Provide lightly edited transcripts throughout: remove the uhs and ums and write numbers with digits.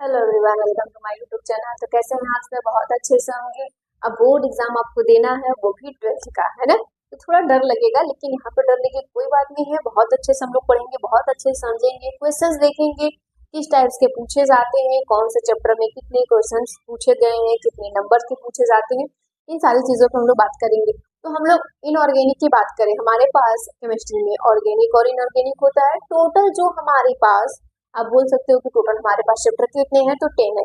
Hello everyone, welcome to my YouTube channel. तो कैसे हैं आप सब? बहुत अच्छे से होंगे। अब बोर्ड एग्जाम आपको देना है, वो भी 12th का है ना। तो थोड़ा डर लगेगा, लेकिन यहाँ पे डरने की कोई बात नहीं है। बहुत अच्छे से हम लोग पढ़ेंगे, बहुत अच्छे से समझेंगे, क्वेश्चंस देखेंगे किस टाइप्स के पूछे जाते हैं, कौन से चैप्टर में कितने क्वेश्चंस पूछे गए हैं, कितने नंबर के पूछे जाते हैं। इन सारी चीजों पर हम लोग बात करेंगे। तो हम लोग इनऑर्गेनिक की बात करें, हमारे पास केमिस्ट्री में ऑर्गेनिक और इनऑर्गेनिक होता है। टोटल जो हमारे पास, आप बोल सकते हो कि टोटल हमारे पास चैप्टर कितने हैं, तो 10 है।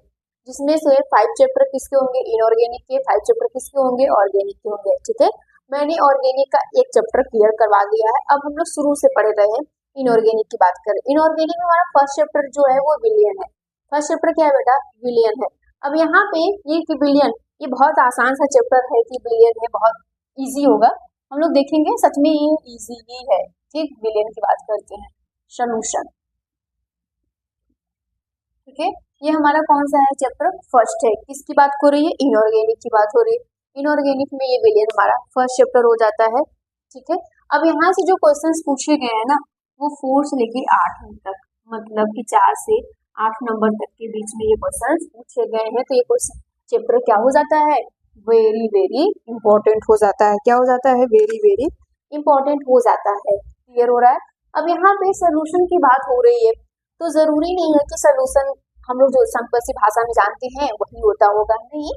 जिसमें से 5 चैप्टर किसके होंगे, इनऑर्गेनिक के। 5 चैप्टर किसके होंगे, ऑर्गेनिक के होंगे। ठीक है, मैंने ऑर्गेनिक का एक चैप्टर क्लियर करवा दिया है। अब हम लोग शुरू से पढ़ रहे हैं, इनऑर्गेनिक की बात करें। इनऑर्गेनिक में हमारा फर्स्ट चैप्टर जो है वो विलियन है। फर्स्ट चैप्टर क्या है बेटा, विलियन है। अब यहाँ पे ये कि विलियन, ये बहुत आसान सा चैप्टर है कि विलियन है, बहुत इजी होगा। हम लोग देखेंगे सच में ये इजी ही है। ठीक, विलियन की बात करते हैं, सॉल्यूशन। ठीक है, ये हमारा कौन सा है, चैप्टर फर्स्ट है। किसकी बात हो रही है, इनऑर्गेनिक की बात हो रही है। इनऑर्गेनिक में ये विलियन हमारा फर्स्ट चैप्टर हो जाता है। ठीक है, अब यहाँ से जो क्वेश्चंस पूछे गए हैं ना, वो 4 से लेके 8 तक, मतलब कि 4 से 8 नंबर तक के बीच में ये क्वेश्चंस पूछे गए हैं। तो ये क्वेश्चन चैप्टर क्या हो जाता है, वेरी वेरी इंपॉर्टेंट हो जाता है। क्या हो जाता है, वेरी वेरी इंपॉर्टेंट हो जाता है। क्लियर हो रहा है। अब यहाँ पे सोल्यूशन की बात हो रही है, तो जरूरी नहीं है कि सोल्यूशन हम लोग जो सिंपल सी भाषा में जानते हैं वही होता होगा, नहीं।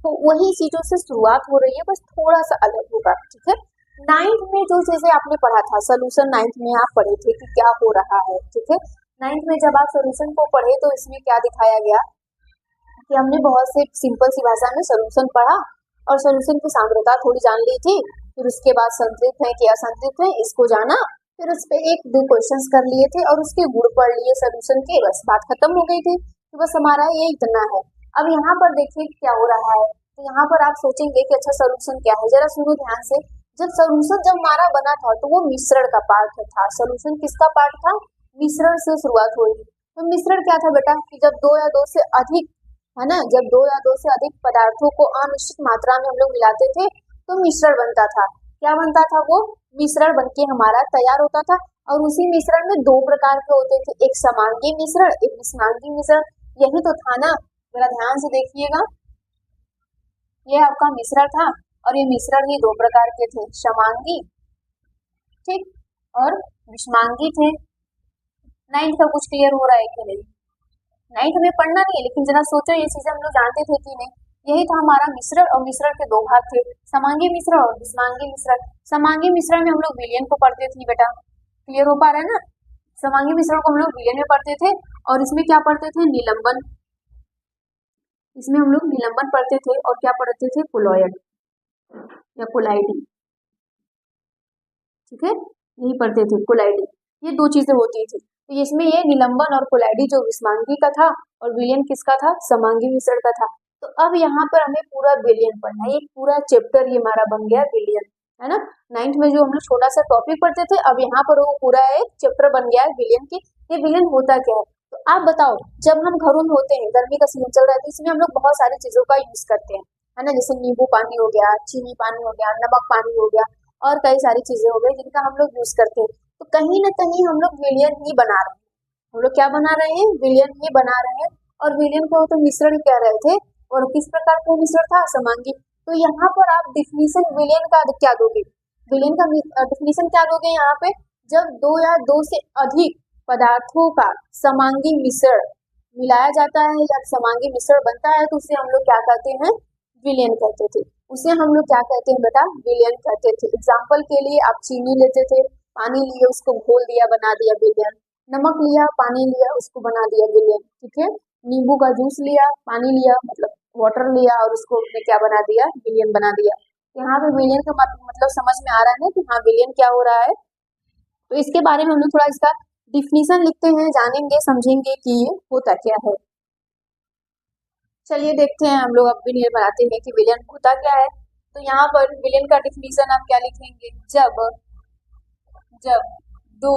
तो वही चीजों से शुरुआत हो रही है, बस थोड़ा सा अलग होगा। ठीक है, 9th में जो चीजें आपने पढ़ा था, सोल्यूशन 9th में आप पढ़े थे कि क्या हो रहा है। ठीक है, 9th में जब आप सोल्यूशन को पढ़े तो इसमें क्या दिखाया गया कि हमने बहुत से सिंपल सी भाषा में सोल्यूशन पढ़ा और सोल्यूशन की सांद्रता थोड़ी जान ली थी। फिर उसके बाद संतृप्त है कि असंतृप्त है इसको जाना, फिर उस पर 1-2 क्वेश्चंस कर लिए थे और उसके गुण पढ़ लिए सोल्यूशन के, बस बात खत्म हो गई थी। तो बस हमारा ये इतना है। अब यहाँ पर देखिए क्या हो रहा है। तो यहाँ पर आप सोचेंगे कि अच्छा सोल्यूशन क्या है, जरा सुनो ध्यान से। जब हमारा बना था तो वो मिश्रण का पार्ट था। सोल्यूशन किसका पार्ट था, मिश्रण से शुरुआत हुई। तो मिश्रण क्या था बेटा, कि जब 2 या 2 से अधिक, है ना, जब 2 या 2 से अधिक पदार्थों को अनिश्चित मात्रा में हम लोग मिलाते थे तो मिश्रण बनता था। क्या बनता था, वो मिश्रण बनके हमारा तैयार होता था। और उसी मिश्रण में 2 प्रकार के होते थे, एक समांगी मिश्रण, एक विषमांगी मिश्रण। यही तो था ना, जरा ध्यान से देखिएगा। ये आपका मिश्रण था और ये मिश्रण ही 2 प्रकार के थे, समांगी, ठीक, और विषमांगी थे। 9th का कुछ क्लियर हो रहा है कि नहीं? 9th में पढ़ना नहीं है, लेकिन जरा सोचो ये चीजें हम लोग जानते थे कि नहीं। यही था हमारा मिश्रण, और मिश्रण के 2 भाग थे, समांगी मिश्रण और विषमांगी मिश्रण। समांगी मिश्रण में हम लोग विलयन को पढ़ते थे बेटा, क्लियर हो पा रहा है ना। समांगी मिश्रण को हम लोग विलयन में पढ़ते थे और इसमें क्या पढ़ते थे, निलंबन। इसमें हम लोग निलंबन पढ़ते थे और क्या पढ़ते थे, कोलॉयड या कोलाइडी। ठीक है, यही पढ़ते थे, कोलाइडी। ये 2 चीजें होती थी। तो इसमें ये निलंबन और कोलाइडी जो विषमांगी का था और विलयन किसका था, समांगी मिश्रण का था। तो अब यहाँ पर हमें पूरा विलयन पढ़ना है, एक पूरा चैप्टर ये हमारा बन गया विलयन, है ना। 9th में जो हम लोग छोटा सा टॉपिक पढ़ते थे, अब यहाँ पर वो पूरा एक चैप्टर बन गया है विलयन की। ये विलयन होता क्या है, तो आप बताओ। जब हम घरों में होते हैं, गर्मी का सीजन चल रहा है, तो इसमें हम लोग बहुत सारी चीजों का यूज करते हैं, है ना। जैसे नींबू पानी हो गया, चीनी पानी हो गया, नमक पानी हो गया, और कई सारी चीजें हो गई जिनका हम लोग यूज करते हैं। तो कहीं ना कहीं हम लोग विलयन ही बना रहे हैं। हम लोग क्या बना रहे हैं, विलयन ही बना रहे हैं। और विलयन को तो मिश्रण कह रहे थे, और किस प्रकार का मिश्रण था, समांगी। तो यहाँ पर आप डिफिनीशन विलयन का क्या दोगे, विलयन का डिफिनीशन क्या दोगे यहाँ पे, जब 2 या 2 से अधिक पदार्थों का समांगी मिश्रण मिलाया जाता है या समांगी मिश्रण बनता है, तो उसे हम लोग क्या कहते हैं, विलयन कहते थे। उसे हम लोग क्या कहते हैं बेटा, विलयन कहते थे। एग्जाम्पल के लिए आप चीनी लेते थे, पानी लिए उसको घोल दिया, बना दिया विलयन। नमक लिया, पानी लिया, उसको बना दिया विलयन। ठीक है, नींबू का जूस लिया, पानी लिया, मतलब वाटर लिया, और उसको उसने क्या बना दिया, विलयन बना दिया। यहाँ पे विलयन का मतलब समझ में आ रहा है ना कि हाँ विलयन क्या हो रहा है। तो इसके बारे में हम लोग थोड़ा इसका डिफिनीशन लिखते हैं, जानेंगे समझेंगे कि ये होता क्या है। चलिए देखते हैं, हम लोग अब विलयन बनाते हैं कि विलयन होता क्या है। तो यहाँ पर विलयन का डिफिनीशन आप क्या लिखेंगे, जब जब 2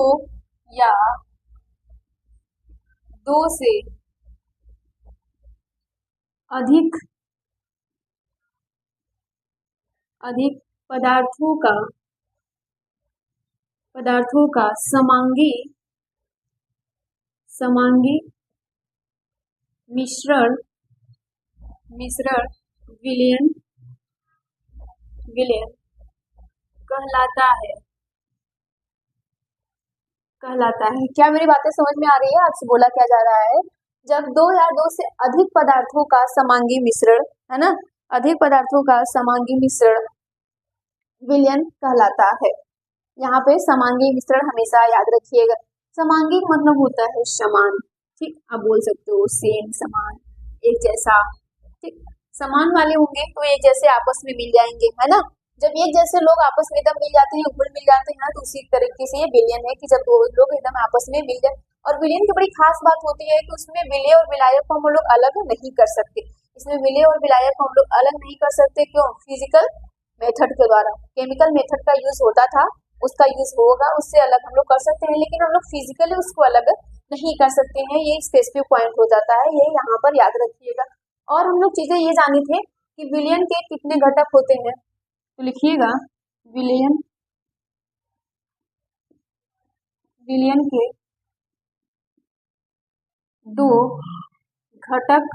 या 2 से अधिक अधिक पदार्थों का समांगी मिश्रण मिश्रण विलयन विलयन कहलाता है क्या मेरी बातें समझ में आ रही है? आपसे बोला क्या जा रहा है, जब दो या दो से अधिक पदार्थों का समांगी मिश्रण, है ना, अधिक पदार्थों का समांगी मिश्रण विलयन कहलाता है। यहाँ पे समांगी मिश्रण हमेशा याद रखिएगा। समांगी मतलब होता है समान, ठीक, आप बोल सकते हो सेम, समान, एक जैसा, ठीक, समान वाले होंगे तो एक जैसे आपस में मिल जाएंगे, है ना। जब एक जैसे लोग आपस में एकदम मिल जाते हैं, घुल मिल जाते हैं ना, तो उसी तरीके से ये विलयन है कि जब दो लोग एकदम आपस में मिल जाए। और विलयन की बड़ी खास बात होती है कि उसमें विलय और विलायक को हम लोग अलग नहीं कर सकते। इसमें विलय और विलायक को हम लोग अलग नहीं कर सकते, क्यों? फिजिकल मेथड के द्वारा। केमिकल मेथड का यूज होता था, उसका यूज होगा, उससे अलग हम लोग कर सकते हैं, लेकिन हम लोग फिजिकली उसको अलग नहीं कर सकते हैं। ये स्पेसिफिक पॉइंट हो जाता है, ये यहाँ पर याद रखिएगा। और हम लोग चीजें ये जाने थे कि विलयन के कितने घटक होते हैं, तो लिखिएगा विलयन के दो घटक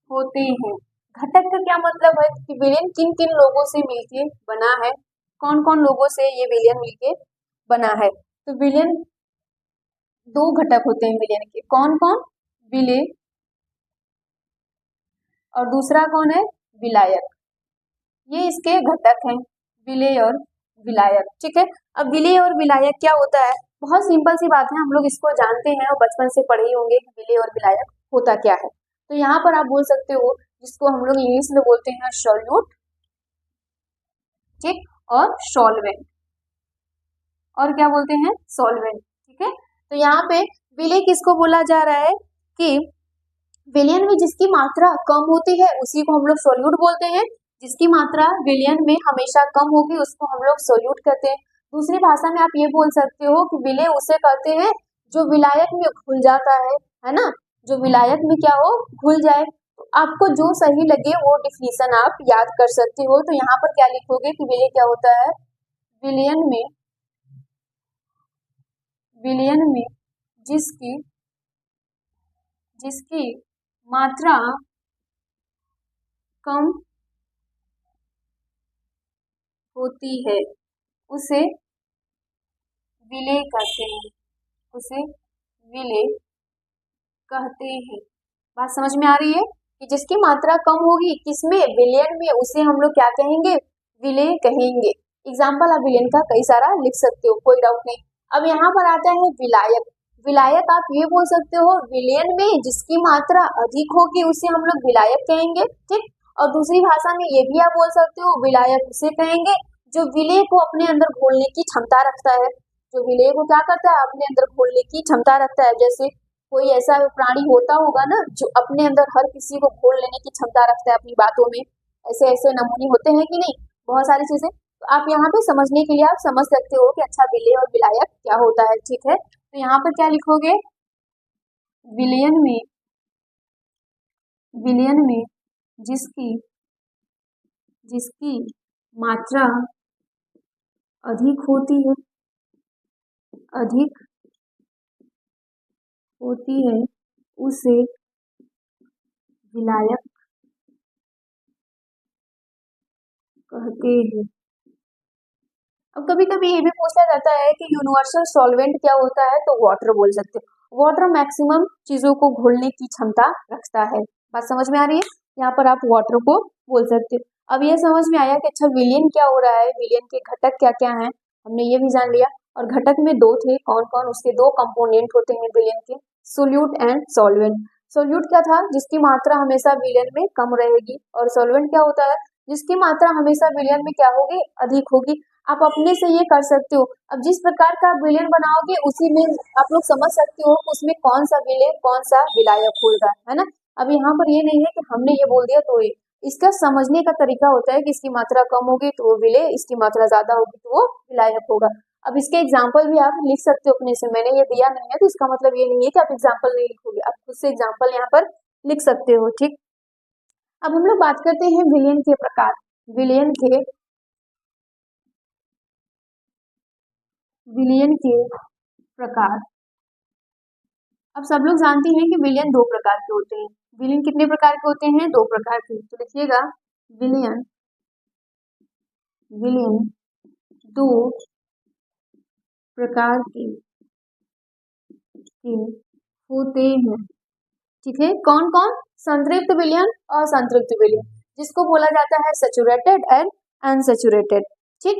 होते हैं। घटक का क्या मतलब है कि विलयन किन किन लोगों से मिलके बना है, कौन कौन लोगों से ये विलयन मिलके बना है। तो विलयन दो घटक होते हैं विलयन के, कौन कौन? विलय और दूसरा कौन है? विलायक। ये इसके घटक हैं, विलय और विलायक, ठीक है। अब विलय और विलायक क्या होता है? बहुत सिंपल सी बात है, हम लोग इसको जानते हैं और बचपन से पढ़े ही होंगे कि विलय और विलायक होता क्या है। तो यहाँ पर आप बोल सकते हो, जिसको हम लोग इंग्लिश में बोलते हैं सॉल्यूट, ठीक, और सॉल्वेंट, और क्या बोलते हैं? सॉल्वेंट, ठीक है। तो यहाँ पे विलय किसको बोला जा रहा है कि विलयन में जिसकी मात्रा कम होती है उसी को हम लोग सॉल्यूट बोलते हैं, जिसकी मात्रा विलयन में हमेशा कम होगी उसको हम लोग सॉल्यूट कहते हैं। दूसरी भाषा में आप ये बोल सकते हो कि विलय उसे कहते हैं जो विलायक में घुल जाता है ना, जो विलायक में क्या हो, घुल जाए। तो आपको जो सही लगे वो डिफिनीशन आप याद कर सकते हो। तो यहाँ पर क्या लिखोगे कि विलय क्या होता है? विलयन में जिसकी मात्रा कम होती है उसे विलय कहते हैं, बात समझ में आ रही है कि जिसकी मात्रा कम होगी किसमें? विलयन में, उसे हम लोग क्या कहेंगे? विलय कहेंगे। एग्जाम्पल आप विलयन का कई सारा लिख सकते हो, कोई डाउट नहीं। अब यहाँ पर आता है विलायक। विलायक आप ये बोल सकते हो, विलयन में जिसकी मात्रा अधिक होगी उसे हम लोग विलायक कहेंगे, ठीक। और दूसरी भाषा में ये भी आप बोल सकते हो, विलायक उसे कहेंगे जो विलय को अपने अंदर घोलने की क्षमता रखता है। जो विलय को क्या करता है? अपने अंदर घोलने की क्षमता रखता है। जैसे कोई ऐसा प्राणी होता होगा ना जो अपने अंदर हर किसी को घोल लेने की क्षमता रखता है अपनी बातों में, ऐसे ऐसे नमूने होते हैं कि नहीं, बहुत सारी चीजें। तो आप यहाँ पे समझने के लिए आप समझ सकते हो कि अच्छा विलय और विलायक क्या होता है, ठीक है। तो यहाँ पर क्या लिखोगे? विलयन में जिसकी मात्रा अधिक होती है उसे विलायक कहते हैं। अब कभी कभी ये भी पूछा जाता है कि यूनिवर्सल सॉल्वेंट क्या होता है, तो वाटर बोल सकते हो। वाटर मैक्सिमम चीजों को घोलने की क्षमता रखता है। बात समझ में आ रही है? यहाँ पर आप वाटर को बोल सकते हो। अब ये समझ में आया कि अच्छा विलयन क्या हो रहा है, विलयन के घटक क्या क्या हैं, हमने ये भी जान लिया। और घटक में दो थे, कौन कौन? उसके दो कंपोनेंट होते हैं विलयन के, सोल्यूट एंड सॉल्वेंट। सोल्यूट क्या था? जिसकी मात्रा हमेशा विलयन में कम रहेगी। और सॉल्वेंट क्या होता है? जिसकी मात्रा हमेशा विलयन में क्या होगी? अधिक होगी। आप अपने से ये कर सकते हो। अब जिस प्रकार का विलयन बनाओगे उसी में आप लोग समझ सकते हो उसमें कौन सा विलय कौन सा विलायक होगा, है ना। अब यहाँ पर ये नहीं है कि हमने ये बोल दिया तो ये, इसका समझने का तरीका होता है कि इसकी मात्रा कम होगी तो वो विलय, इसकी मात्रा ज्यादा होगी तो वो विलायक होगा। अब इसके एग्जाम्पल भी आप लिख सकते हो अपने से, मैंने ये दिया नहीं है तो इसका मतलब ये नहीं है कि आप एग्जाम्पल नहीं लिखोगे, आप खुद से एग्जाम्पल यहाँ पर लिख सकते हो, ठीक। अब हम लोग बात करते हैं विलयन के प्रकार। विलयन के प्रकार अब सब लोग जानते हैं कि विलयन दो प्रकार के होते हैं। विलयन कितने प्रकार के होते हैं? दो प्रकार के। तो लिखिएगा विलयन विलयन दो प्रकार के होते हैं। ठीक है, कौन कौन? संतृप्त विलयन और असंतृप्त विलयन, जिसको बोला जाता है सैचुरेटेड एंड अनसैचुरेटेड। ठीक,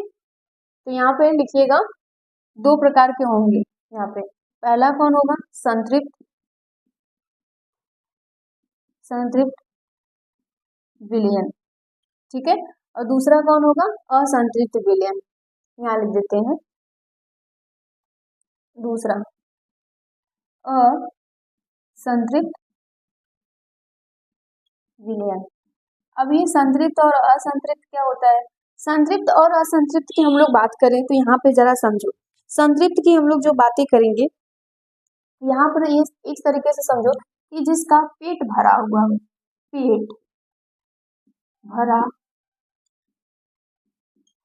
तो यहाँ पे लिखिएगा दो प्रकार के होंगे। यहाँ पे पहला कौन होगा? संतृप्त विलयन। ठीक है, और दूसरा कौन होगा? असंतृप्त विलयन। यहाँ लिख देते हैं दूसरा असंतृप्त विलयन। अब ये संतृप्त और असंतृप्त क्या होता है? संतृप्त और असंतृप्त की हम लोग बात करें तो यहाँ पे जरा समझो। संतृप्त की हम लोग जो बातें करेंगे यहाँ पर ये इस तरीके से समझो कि जिसका पेट भरा हुआ हो, पेट भरा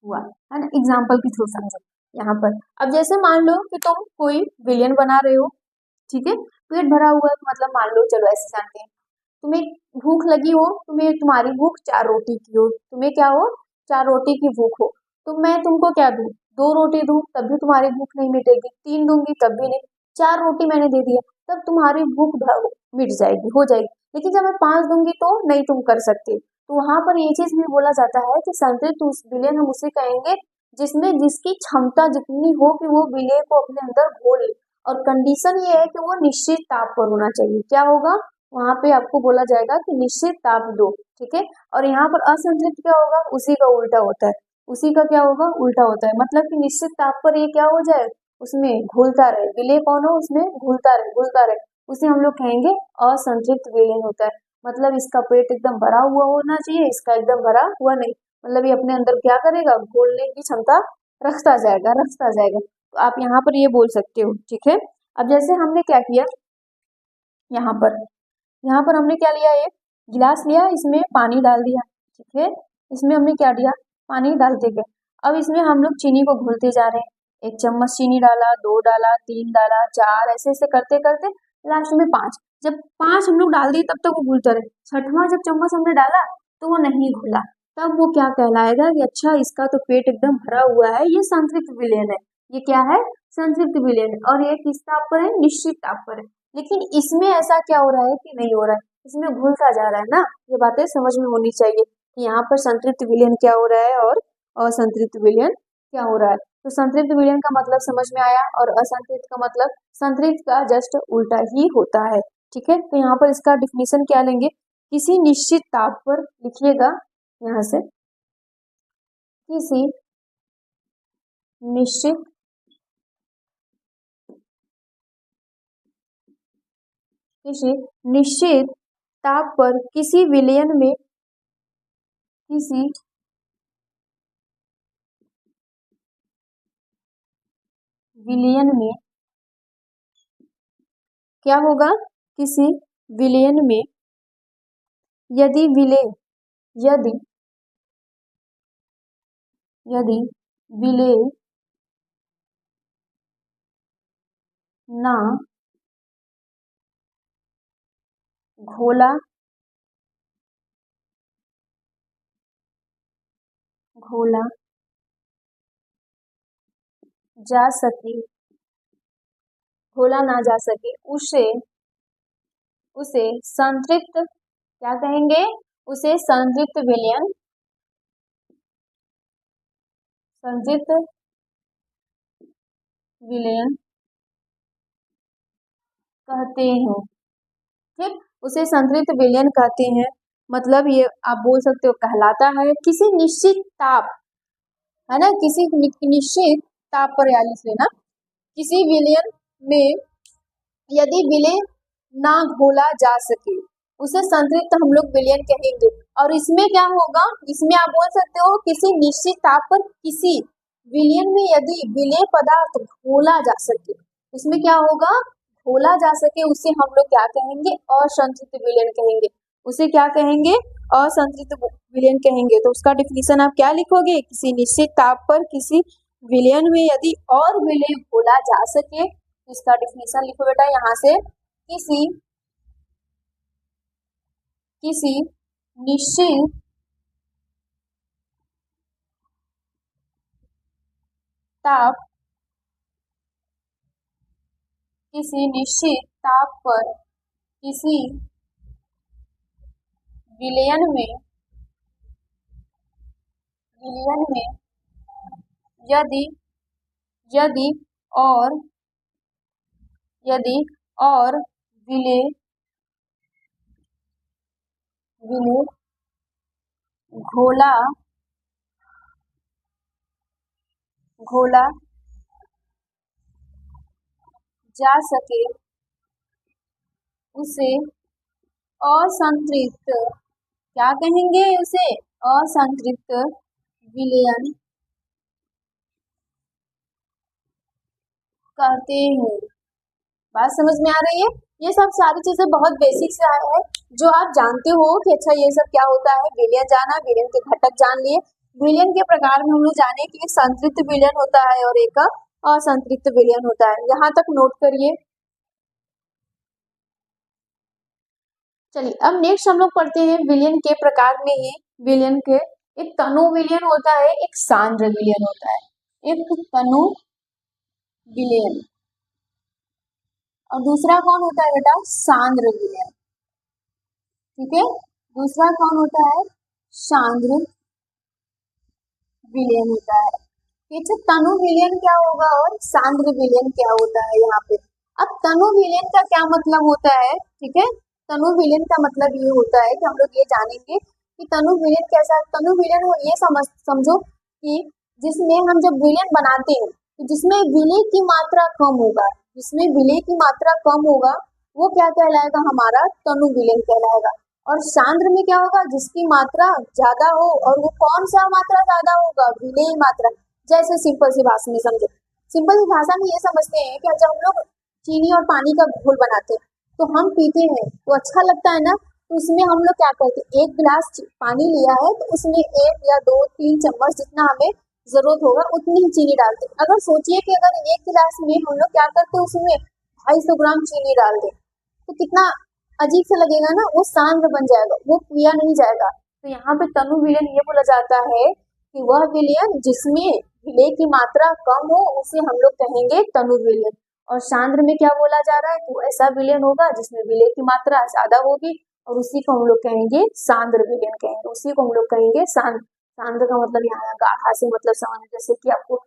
हुआ है ना, एग्जाम्पल के थ्रू समझो यहाँ पर। अब जैसे मान लो कि तुम कोई विलयन बना रहे हो, ठीक है, पेट भरा हुआ है, मतलब मान लो, चलो ऐसे जानते हैं, तुम्हें भूख लगी हो, तुम्हारी भूख 4 रोटी की हो, तुम्हें क्या हो? 4 रोटी की भूख हो, तो मैं तुमको क्या दूं? 2 रोटी दूं तब भी तुम्हारी भूख नहीं मिटेगी, 3 दूंगी तब भी नहीं, 4 रोटी मैंने दे दिया तब तुम्हारी भूख मिट जाएगी, हो जाएगी। लेकिन जब मैं 5 दूंगी तो नहीं तुम कर सकते। तो वहां पर ये चीज भी बोला जाता है कि संतृप्त विलयन हम उसे कहेंगे जिसमें जिसकी क्षमता जितनी हो कि वो विलय को अपने अंदर घोल ले, और कंडीशन ये है कि वो निश्चित ताप पर होना चाहिए। क्या होगा? वहां पे आपको बोला जाएगा कि निश्चित ताप दो। ठीक है, और यहाँ पर असंतृप्त क्या होगा? उसी का उल्टा होता है। उसी का क्या होगा? उल्टा होता है, मतलब कि निश्चित ताप पर ये क्या हो जाए? उसमें घुलता रहे, विलय कौन हो? उसमें घुलता रहे, उसे हम लोग कहेंगे असंतृप्त विलयन होता है। मतलब इसका पेट एकदम भरा हुआ होना चाहिए, इसका एकदम भरा हुआ नहीं, मतलब ये अपने अंदर क्या करेगा? घोलने की क्षमता रखता जाएगा। तो आप यहाँ पर ये बोल सकते हो। ठीक है, अब जैसे हमने क्या किया, यहाँ पर हमने क्या लिया? एक गिलास लिया, इसमें पानी डाल दिया। ठीक है, इसमें हमने क्या दिया? पानी डालते गए। अब इसमें हम लोग चीनी को घोलते जा रहे हैं। 1 चम्मच चीनी डाला, 2 डाला, 3 डाला, 4, ऐसे ऐसे करते करते लास्ट में 5। जब 5 हम लोग डाल दिए तब तक वो घुलता रहे। 6वां जब चम्मच हमने डाला तो वो नहीं घुला, तब वो क्या कहलाएगा कि अच्छा इसका तो पेट एकदम भरा हुआ है, ये संतृप्त विलयन है। ये क्या है? संतृप्त विलयन। और ये किस ताप पर है? निश्चित ताप पर है। लेकिन इसमें ऐसा क्या हो रहा है कि नहीं हो रहा है, इसमें घुलता जा रहा है ना। ये बातें समझ में होनी चाहिए कि यहाँ पर संतृप्त विलयन क्या हो रहा है और असंतृप्त विलयन क्या हो रहा है। तो संतृप्त विलयन का मतलब समझ में आया, और असंतृप्त का मतलब संतृप्त का जस्ट उल्टा ही होता है। ठीक है, तो यहाँ पर इसका डिफिनीशन क्या लेंगे? किसी निश्चित ताप पर, लिखिएगा यहाँ से, किसी निश्चित ताप पर किसी विलयन में क्या होगा? किसी विलयन में यदि विलय ना घोला जा सके, उसे संतृप्त क्या कहेंगे? उसे संतृप्त विलयन कहते हैं। ठीक, उसे संतृप्त विलयन कहते हैं। मतलब ये आप बोल सकते हो कहलाता है किसी निश्चित ताप, है ना, किसी निश्चित ताप पर, याद लिख लेना, किसी विलयन में यदि विलय ना घोला जा सके उसे संतृप्त हम लोग विलयन कहेंगे। और इसमें क्या होगा? इसमें आप बोल सकते हो किसी निश्चित ताप पर किसी विलयन में यदि विलय पदार्थ घोला जा सके, उसमें क्या होगा? घोला जा सके, उसे हम लोग क्या कहेंगे? असंतृप्त विलयन कहेंगे। उसे क्या कहेंगे? असंतृप्त विलयन कहेंगे। तो उसका डिफिनीशन आप क्या लिखोगे? किसी निश्चित ताप पर किसी विलयन में यदि और विलय घोला जा सके, इसका डिफिनीशन लिखो बेटा यहाँ से, किसी किसी निश्चित ताप किसी निश्चित ताप पर किसी विलयन में यदि यदि और यदि और विलय विलय घोला घोला जा सके उसे असंतृप्त, क्या कहेंगे उसे, असंतृप्त विलयन कहते हैं। बात समझ में आ रही है? ये सब सारी चीजें बहुत बेसिक से है जो आप जानते हो कि अच्छा ये सब क्या होता है। विलयन जाना, विलयन के घटक जान लिए, विलयन के प्रकार में हम लोग जाने कि एक संतृप्त विलयन होता है और एक असंतृप्त विलयन होता है। यहाँ तक नोट करिए। चलिए अब नेक्स्ट हम लोग पढ़ते हैं विलयन के प्रकार में ही विलयन के एक तनु विलयन होता है, एक सांद्र विलयन होता है। एक तनु विलयन और दूसरा कौन होता है बेटा, सांद्र विलयन। ठीक है, दूसरा कौन होता है, सांद्र विलयन होता है। ठीक है, तनु विलयन क्या होगा और सांद्र विलयन क्या होता है यहाँ पे। अब तनु विलयन का क्या मतलब होता है, ठीक है, तनु विलयन का मतलब ये होता है कि हम लोग ये जानेंगे कि तनु विलयन कैसा, तनु विलयन ये समझो कि जिसमें हम जब विलयन बनाते हैं तो जिसमें विलय की मात्रा कम होगा, जिसमें विलय की मात्रा कम होगा वो क्या कहलाएगा, हमारा तनु विलयन कहलाएगा। और सांद्र में क्या होगा, जिसकी मात्रा ज्यादा हो, और वो कौन सा मात्रा ज्यादा होगा, विलय मात्रा। जैसे सिंपल सी भाषा में समझो, सिंपल सी भाषा में ये समझते हैं कि जब हम लोग चीनी और पानी का घोल बनाते हैं तो हम पीते हैं तो अच्छा लगता है ना, तो उसमें हम लोग क्या करते हैं, एक गिलास पानी लिया है तो उसमें 1 या 2 3 चम्मच जितना हमें जरूरत होगा उतनी ही चीनी डालते हैं। अगर सोचिए कि अगर 1 गिलास में हम लोग क्या करते हैं, उसमें 250 ग्राम चीनी डाल दें तो कितना अजीब सा लगेगा ना, वो सांद्र बन जाएगा, वो पिया नहीं जाएगा। तो यहाँ पे तनु विलयन ये बोला जाता है कि वह विलयन जिसमें विलय की मात्रा कम हो उसे हम लोग कहेंगे तनु विलयन। और सांद्र में क्या बोला जा रहा है, तो ऐसा विलयन होगा जिसमें विलय की मात्रा ज्यादा होगी और उसी को हम लोग कहेंगे सांद्र विलयन कहेंगे, उसी को हम लोग कहेंगे सांद्र। सांद्र का मतलब यहाँ गाढ़ा से मतलब समझ, जैसे कि आपको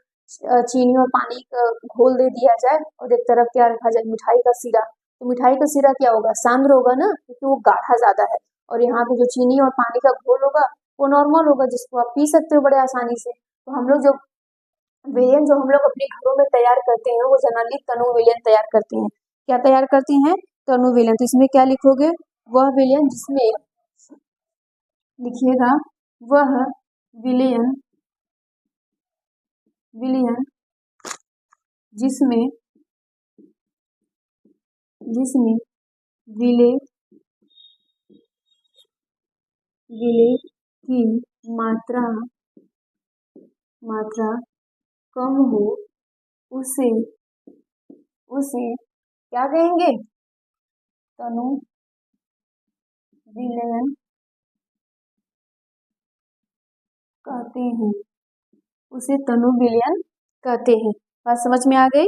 चीनी और पानी का घोल दे दिया जाए और एक तरफ क्या रखा जाए, मिठाई का सीरा, तो मिठाई का सीरा क्या होगा, सांद्र होगा ना, क्योंकि वो गाढ़ा ज्यादा है। और यहाँ पे जो चीनी और पानी का घोल होगा वो नॉर्मल होगा, जिसको आप पी सकते हो बड़े आसानी से। तो हम लोग जो विलयन जो हम लोग अपने घरों में तैयार करते हैं वो जनरली तनु विलयन तैयार करते हैं। क्या तैयार करते हैं, तनु विलयन। तो इसमें क्या लिखोगे, वह विलयन जिसमें, लिखिएगा वह विलयन विलयन जिसमें जिसमें विलय विलय की मात्रा कम हो उसे क्या कहेंगे, तनु विलयन कहते हैं, उसे तनु विलयन कहते हैं। बात समझ में आ गई।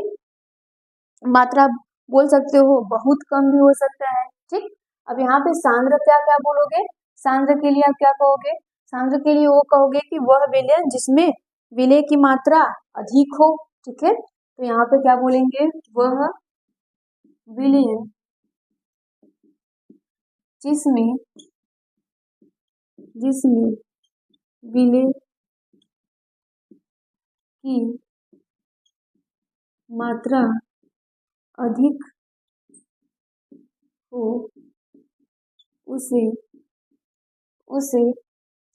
मात्रा बोल सकते हो, बहुत कम भी हो सकता है। ठीक, अब यहाँ पे सांद्र क्या क्या बोलोगे, सांद्र के लिए आप क्या कहोगे, सांद्र के लिए वो कहोगे कि वह विलयन जिसमें विलय की मात्रा अधिक हो। ठीक है, तो यहाँ पे क्या बोलेंगे, वह विलयन जिसमें विलय की मात्रा अधिक हो उसे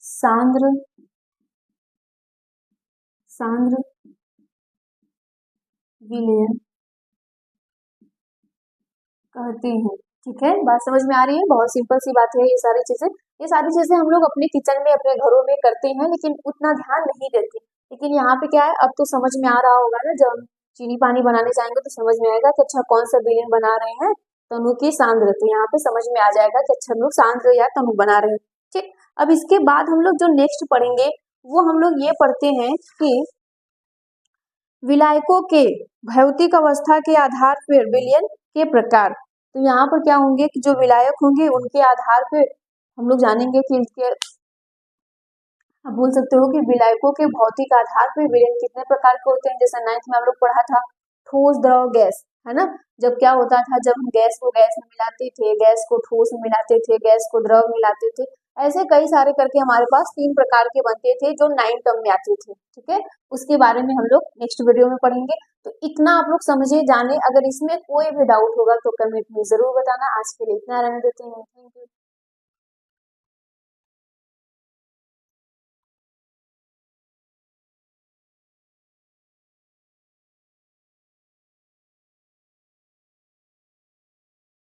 सांद्र विलयन कहते हैं। ठीक है, बात समझ में आ रही है, बहुत सिंपल सी बात है। ये सारी चीजें हम लोग अपने किचन में अपने घरों में करते हैं लेकिन उतना ध्यान नहीं देते। लेकिन यहाँ पे क्या है, अब तो समझ में आ रहा होगा ना, जब हम चीनी पानी बनाने जाएंगे तो समझ में आएगा कि अच्छा कौन सा विलयन बना रहे हैं तनु की सांद्र, तो यहाँ पे समझ में आ जाएगा कि अच्छा हम लोग सांद्र या तनु बना रहे हैं। ठीक, अब इसके बाद हम लोग जो नेक्स्ट पढ़ेंगे वो हम लोग ये पढ़ते हैं कि विलायकों के भौतिक अवस्था के आधार पर विलयन के प्रकार। तो यहाँ पर क्या होंगे कि जो विलायक होंगे उनके आधार पर हम लोग जानेंगे कि इसके, आप बोल सकते हो कि विलायकों के भौतिक आधार पर विलयन कितने प्रकार के होते हैं। जैसे 9th में हम लोग पढ़ा था ठोस, द्रव, गैस, है ना। जब क्या होता था, जब हम गैस को गैस में मिलाते थे, गैस को ठोस में मिलाते थे, गैस को द्रव मिलाते थे, ऐसे कई सारे करके हमारे पास 3 प्रकार के बनते थे जो 9 टर्म में आते थे। ठीक है, उसके बारे में हम लोग नेक्स्ट वीडियो में पढ़ेंगे। तो इतना आप लोग समझे जाने, अगर इसमें कोई भी डाउट होगा तो कमेंट में जरूर बताना। आज के लिए इतना रहने देते हैं, थैंक यू।